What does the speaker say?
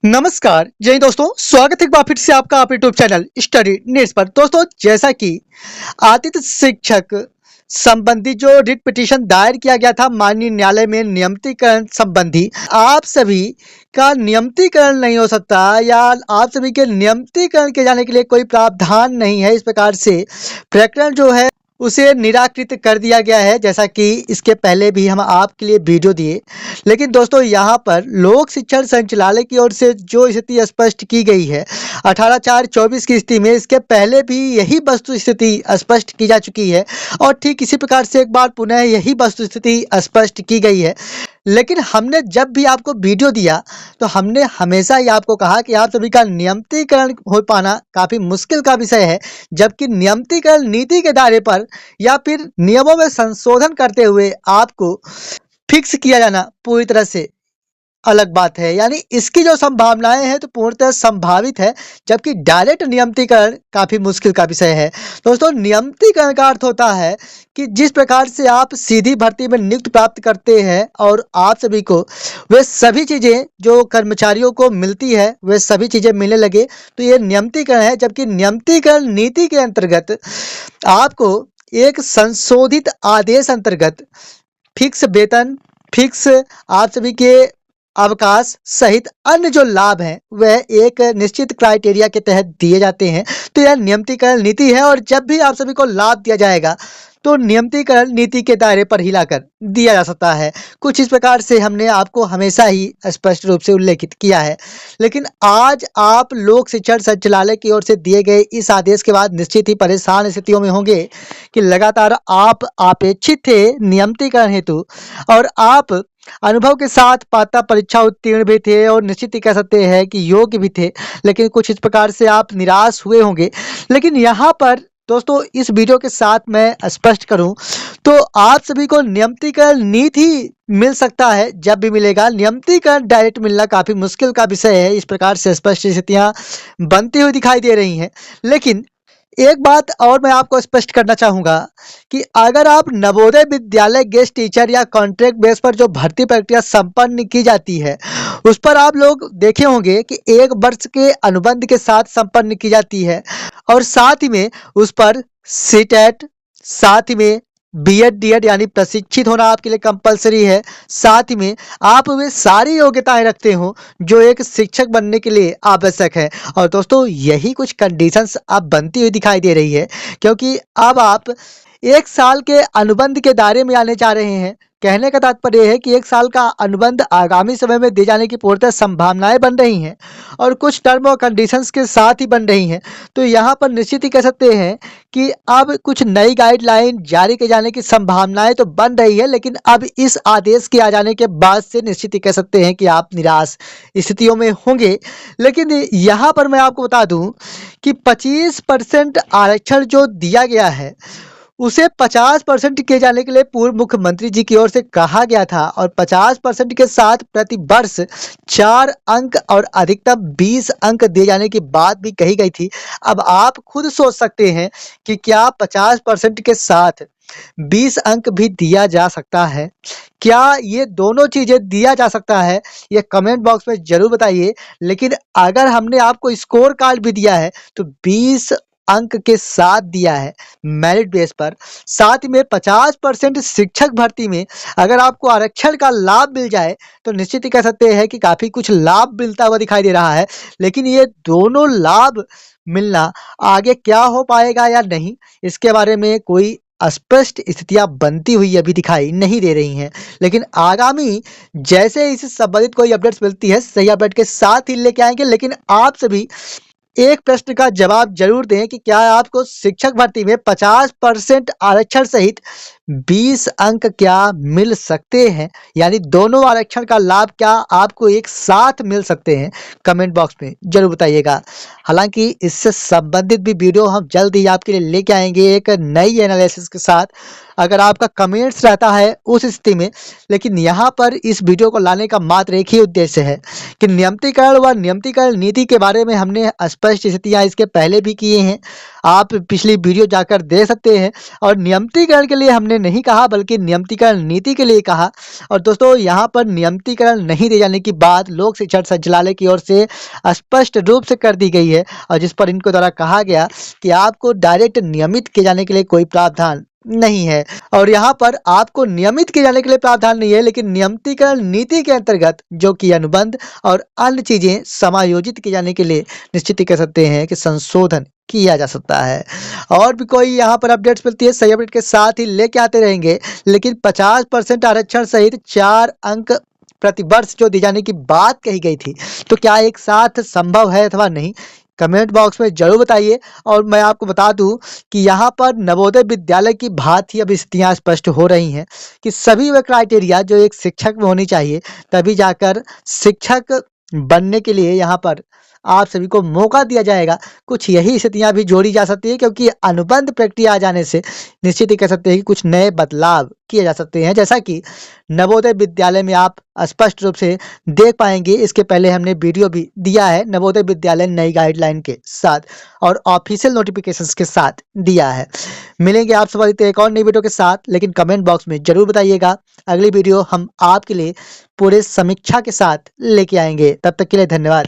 नमस्कार जय हिंद दोस्तों, स्वागत है एक बार फिर से आपका आप यूट्यूब चैनल स्टडी नीड्स पर। दोस्तों, जैसा कि आतिथ्य शिक्षक संबंधी जो रिट पिटीशन दायर किया गया था माननीय न्यायालय में नियमितीकरण संबंधी, आप सभी का नियमितीकरण नहीं हो सकता या आप सभी के नियमितीकरण किए जाने के लिए कोई प्रावधान नहीं है। इस प्रकार से प्रकरण जो है उसे निराकृत कर दिया गया है, जैसा कि इसके पहले भी हम आपके लिए वीडियो दिए। लेकिन दोस्तों, यहाँ पर लोक शिक्षण संचालय की ओर से जो स्थिति स्पष्ट की गई है 18/4/24 की स्थिति में, इसके पहले भी यही वस्तु स्थिति स्पष्ट की जा चुकी है और ठीक इसी प्रकार से एक बार पुनः यही वस्तु स्थिति स्पष्ट की गई है। लेकिन हमने जब भी आपको वीडियो दिया तो हमने हमेशा ही आपको कहा कि आप सभी का नियमितीकरण हो पाना काफ़ी मुश्किल का विषय है, जबकि नियमितीकरण नीति के दायरे पर या फिर नियमों में संशोधन करते हुए आपको फिक्स किया जाना पूरी तरह से अलग बात है। यानी इसकी जो संभावनाएं हैं तो पूर्णतः संभावित है, जबकि डायरेक्ट नियमितीकरण काफ़ी मुश्किल का विषय है। दोस्तों, नियमितीकरण का अर्थ होता है कि जिस प्रकार से आप सीधी भर्ती में नियुक्ति प्राप्त करते हैं और आप सभी को वे सभी चीज़ें जो कर्मचारियों को मिलती है वे सभी चीज़ें मिलने लगे, तो ये नियमितीकरण है। जबकि नियमितीकरण नीति के अंतर्गत आपको एक संशोधित आदेश अंतर्गत फिक्स वेतन, फिक्स आप सभी के अवकाश सहित अन्य जो लाभ हैं वह एक निश्चित क्राइटेरिया के तहत दिए जाते हैं। तो यह नियमितीकरण नीति है और जब भी आप सभी को लाभ दिया जाएगा तो नियमितीकरण नीति के दायरे पर ही लाकर दिया जा सकता है। कुछ इस प्रकार से हमने आपको हमेशा ही स्पष्ट रूप से उल्लेखित किया है। लेकिन आज आप लोक शिक्षण संचालय की ओर से दिए गए इस आदेश के बाद निश्चित ही परेशान स्थितियों में होंगे कि लगातार आप अपेक्षित थे नियमितीकरण हेतु और आप अनुभव के साथ पात्रता परीक्षा उत्तीर्ण भी थे और निश्चित ही कह सकते हैं कि योग्य भी थे, लेकिन कुछ इस प्रकार से आप निराश हुए होंगे। लेकिन यहाँ पर दोस्तों, इस वीडियो के साथ मैं स्पष्ट करूं तो आप सभी को नियमितीकरण नीति मिल सकता है जब भी मिलेगा। नियमितीकरण डायरेक्ट मिलना काफ़ी मुश्किल का विषय है। इस प्रकार से स्पष्ट स्थितियां बनती हुई दिखाई दे रही हैं। लेकिन एक बात और मैं आपको स्पष्ट करना चाहूँगा कि अगर आप नवोदय विद्यालय गेस्ट टीचर या कॉन्ट्रैक्ट बेस पर जो भर्ती प्रक्रिया संपन्न की जाती है उस पर आप लोग देखे होंगे कि 1 वर्ष के अनुबंध के साथ संपन्न की जाती है और साथ ही में उस पर सीटेट, साथ ही में बीएड डीएड यानी प्रशिक्षित होना आपके लिए कंपलसरी है। साथ ही में आप वे सारी योग्यताएं रखते हो जो एक शिक्षक बनने के लिए आवश्यक है। और दोस्तों, यही कुछ कंडीशंस अब बनती हुई दिखाई दे रही है, क्योंकि अब आप 1 साल के अनुबंध के दायरे में आने जा रहे हैं। कहने का तात्पर्य है कि 1 साल का अनुबंध आगामी समय में दिए जाने की पूर्णतः संभावनाएं बन रही हैं और कुछ टर्म और कंडीशंस के साथ ही बन रही हैं। तो यहाँ पर निश्चित ही कह सकते हैं कि अब कुछ नई गाइडलाइन जारी किए जाने की संभावनाएं तो बन रही है, लेकिन अब इस आदेश के आ जाने के बाद से निश्चित ही कह सकते हैं कि आप निराश स्थितियों में होंगे। लेकिन यहाँ पर मैं आपको बता दूं कि 25% आरक्षण जो दिया गया है उसे 50% किए जाने के लिए पूर्व मुख्यमंत्री जी की ओर से कहा गया था और 50% के साथ प्रति वर्ष 4 अंक और अधिकतम 20 अंक दिए जाने की बात भी कही गई थी। अब आप खुद सोच सकते हैं कि क्या 50% के साथ 20 अंक भी दिया जा सकता है? क्या ये दोनों चीज़ें दिया जा सकता है? ये कमेंट बॉक्स में ज़रूर बताइए। लेकिन अगर हमने आपको स्कोर कार्ड भी दिया है तो 20 अंक के साथ दिया है मेरिट बेस पर। साथ ही में 50% शिक्षक भर्ती में अगर आपको आरक्षण का लाभ मिल जाए तो निश्चित ही कह सकते हैं कि काफ़ी कुछ लाभ मिलता हुआ दिखाई दे रहा है। लेकिन ये दोनों लाभ मिलना आगे क्या हो पाएगा या नहीं, इसके बारे में कोई स्पष्ट स्थितियां बनती हुई अभी दिखाई नहीं दे रही हैं। लेकिन आगामी जैसे इससे संबंधित कोई अपडेट्स मिलती है सही अपडेट के साथ ही लेके आएंगे। लेकिन आप सभी एक प्रश्न का जवाब जरूर दें कि क्या आपको शिक्षक भर्ती में 50% आरक्षण सहित 20 अंक क्या मिल सकते हैं, यानी दोनों आरक्षण का लाभ क्या आपको एक साथ मिल सकते हैं? कमेंट बॉक्स में जरूर बताइएगा। हालांकि इससे संबंधित भी वीडियो हम जल्द ही आपके लिए लेके आएंगे एक नई एनालिसिस के साथ, अगर आपका कमेंट्स रहता है उस स्थिति में। लेकिन यहाँ पर इस वीडियो को लाने का मात्र एक ही उद्देश्य है कि नियमितीकरण व नियमितीकरण नीति के बारे में हमने स्पष्ट स्थितियाँ इसके पहले भी किए हैं, आप पिछली वीडियो जाकर देख सकते हैं। और नियमितीकरण के लिए हमने ने नहीं कहा बल्कि नियमितीकरण नीति के लिए कहा। और दोस्तों यहाँ पर नियमितीकरण नहीं दिए जाने की बात लोक शिक्षण संचालय की ओर से स्पष्ट रूप से कर दी गई है, और जिस पर इनको द्वारा कहा गया कि आपको डायरेक्ट नियमित किए जाने के लिए कोई प्रावधान नहीं है। और यहाँ पर आपको नियमित किए जाने के लिए प्रावधान नहीं है, लेकिन नियमितीकरण नीति के अंतर्गत जो कि अनुबंध और अन्य चीजें समायोजित किए जाने के लिए निश्चित ही कह सकते हैं कि संशोधन किया जा सकता है। और भी कोई यहाँ पर अपडेट्स मिलती है, सही अपडेट के साथ ही लेके आते रहेंगे। लेकिन 50% आरक्षण सहित 4 अंक प्रतिवर्ष जो दिए जाने की बात कही गई थी, तो क्या एक साथ संभव है अथवा नहीं, कमेंट बॉक्स में जरूर बताइए। और मैं आपको बता दूं कि यहाँ पर नवोदय विद्यालय की बात ही अब स्थितियाँ स्पष्ट हो रही हैं कि सभी वे क्राइटेरिया जो एक शिक्षक में होनी चाहिए, तभी जाकर शिक्षक बनने के लिए यहाँ पर आप सभी को मौका दिया जाएगा। कुछ यही स्थितियां भी जोड़ी जा सकती है, क्योंकि अनुबंध प्रक्रिया आ जाने से निश्चित ही कह सकते हैं कि कुछ नए बदलाव किए जा सकते हैं, जैसा कि नवोदय विद्यालय में आप स्पष्ट रूप से देख पाएंगे। इसके पहले हमने वीडियो भी दिया है नवोदय विद्यालय नई गाइडलाइन के साथ और ऑफिशियल नोटिफिकेशंस के साथ दिया है। मिलेंगे आप सभी एक और नई वीडियो के साथ, लेकिन कमेंट बॉक्स में जरूर बताइएगा। अगली वीडियो हम आपके लिए पूरे समीक्षा के साथ लेके आएंगे। तब तक के लिए धन्यवाद।